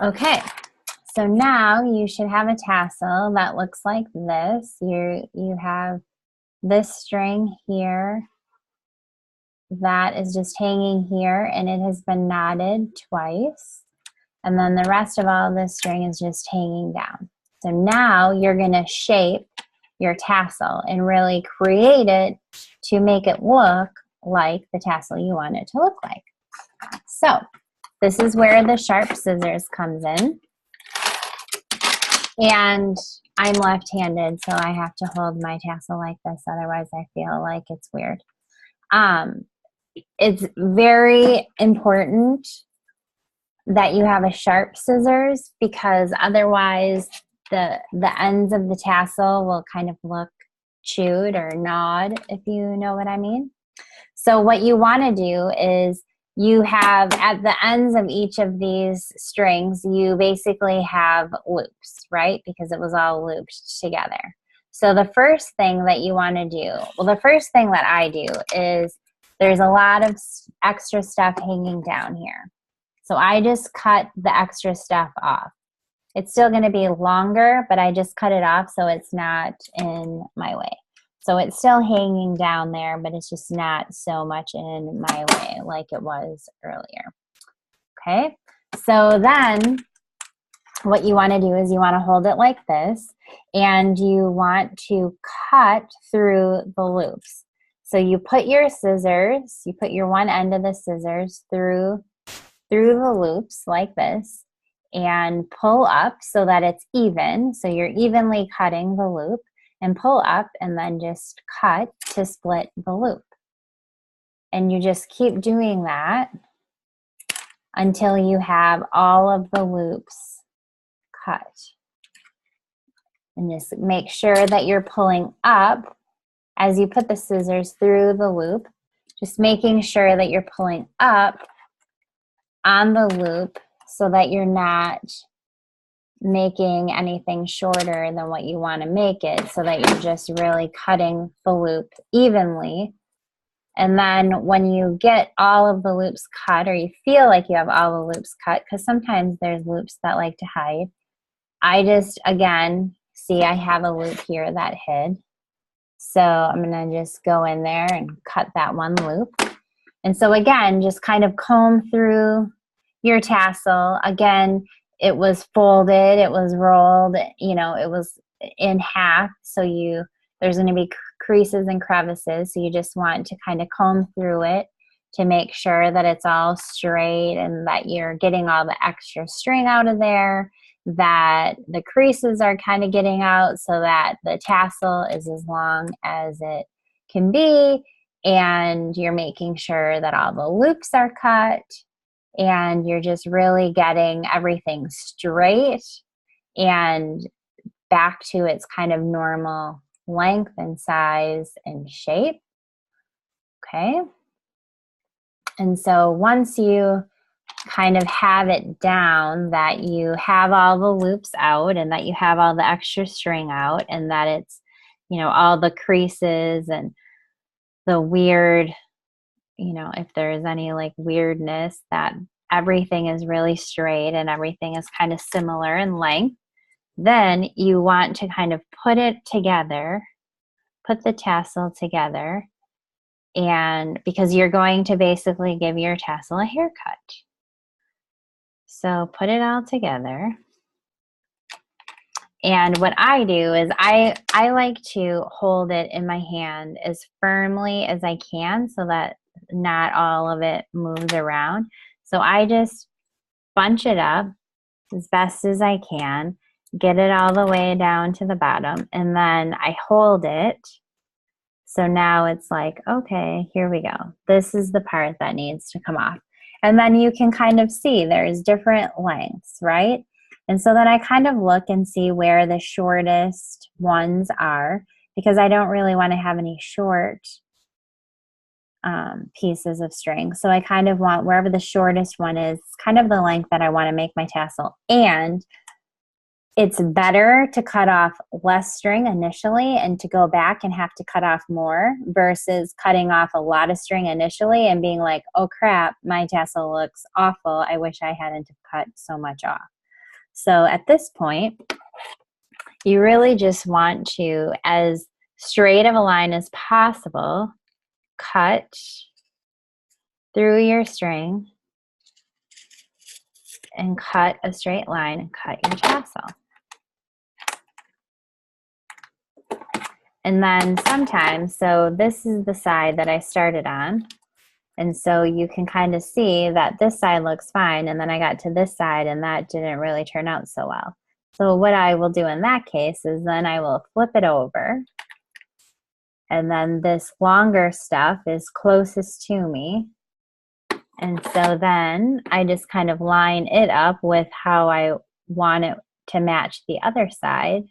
Okay, so now you should have a tassel that looks like this. You have this string here that is just hanging here, and it has been knotted twice. And then the rest of all this string is just hanging down. So now you're going to shape your tassel and really create it to make it look like the tassel you want it to look like. So this is where the sharp scissors comes in. And I'm left-handed, so I have to hold my tassel like this, otherwise I feel like it's weird. It's very important that you have a sharp scissors, because otherwise the ends of the tassel will kind of look chewed or gnawed, if you know what I mean. So what you want to do is you have at the ends of each of these strings, you basically have loops, right? Because it was all looped together. So the first thing that you want to do, well, the first thing that I do is there's a lot of extra stuff hanging down here. So I just cut the extra stuff off. It's still going to be longer, but I just cut it off so it's not in my way. So it's still hanging down there, but it's just not so much in my way like it was earlier. Okay, so then what you want to do is you want to hold it like this, and you want to cut through the loops. So you put your scissors, you put your one end of the scissors through the loops like this, and pull up so that it's even. So you're evenly cutting the loop, and pull up and then just cut to split the loop. And you just keep doing that until you have all of the loops cut. And just make sure that you're pulling up as you put the scissors through the loop, just making sure that you're pulling up on the loop so that you're not making anything shorter than what you want to make it, so that you're just really cutting the loop evenly. And then when you get all of the loops cut, or you feel like you have all the loops cut, because sometimes there's loops that like to hide, I just, again, see I have a loop here that hid. So I'm going to just go in there and cut that one loop. And so again, just kind of comb through your tassel. Again, it was folded, it was rolled, you know, it was in half. So there's going to be creases and crevices. So you just want to kind of comb through it to make sure that it's all straight and that you're getting all the extra string out of there, that the creases are kind of getting out so that the tassel is as long as it can be, and you're making sure that all the loops are cut, and you're just really getting everything straight and back to its kind of normal length and size and shape. Okay. And so once you kind of have it down, that you have all the loops out and that you have all the extra string out, and that it's, you know, all the creases and the weird, you know, if there's any like weirdness, that everything is really straight and everything is kind of similar in length, then you want to kind of put it together, put the tassel together, and because you're going to basically give your tassel a haircut. So put it all together. And what I do is I like to hold it in my hand as firmly as I can so that not all of it moves around. So I just bunch it up as best as I can, get it all the way down to the bottom, and then I hold it. So now it's like, okay, here we go. This is the part that needs to come off. And then you can kind of see there's different lengths, right? And so then I kind of look and see where the shortest ones are, because I don't really want to have any short pieces of string. So I kind of want wherever the shortest one is, kind of the length that I want to make my tassel. And it's better to cut off less string initially and to go back and have to cut off more, versus cutting off a lot of string initially and being like, oh crap, my tassel looks awful. I wish I hadn't cut so much off. So at this point, you really just want to, as straight of a line as possible, cut through your string and cut a straight line and cut your tassel. And then sometimes, so this is the side that I started on. And so you can kind of see that this side looks fine. And then I got to this side and that didn't really turn out so well. So what I will do in that case is then I will flip it over. And then this longer stuff is closest to me. And so then I just kind of line it up with how I want it to match the other side.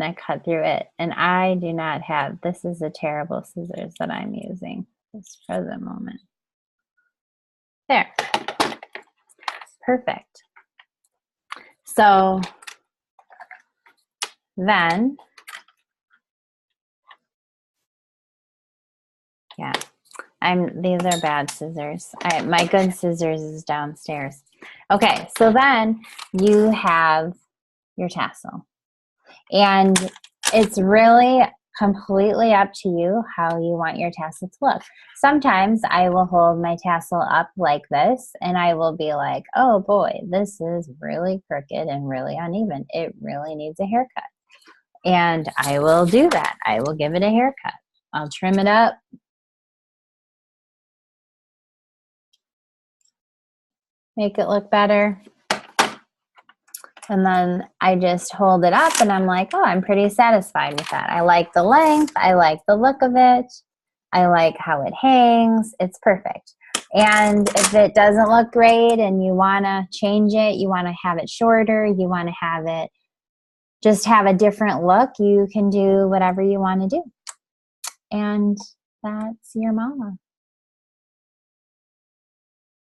And I cut through it. And I do not have, this is a terrible scissors that I'm using this present moment. There. Perfect. So then, yeah, these are bad scissors. My good scissors is downstairs. Okay, so then you have your tassel. And it's really completely up to you how you want your tassel to look. Sometimes I will hold my tassel up like this and I will be like, oh boy, this is really crooked and really uneven. It really needs a haircut. And I will do that. I will give it a haircut. I'll trim it up. Make it look better. And then I just hold it up and I'm like, oh, I'm pretty satisfied with that. I like the length. I like the look of it. I like how it hangs. It's perfect. And if it doesn't look great and you want to change it, you want to have it shorter, you want to have it just have a different look, you can do whatever you want to do. And that's your mama.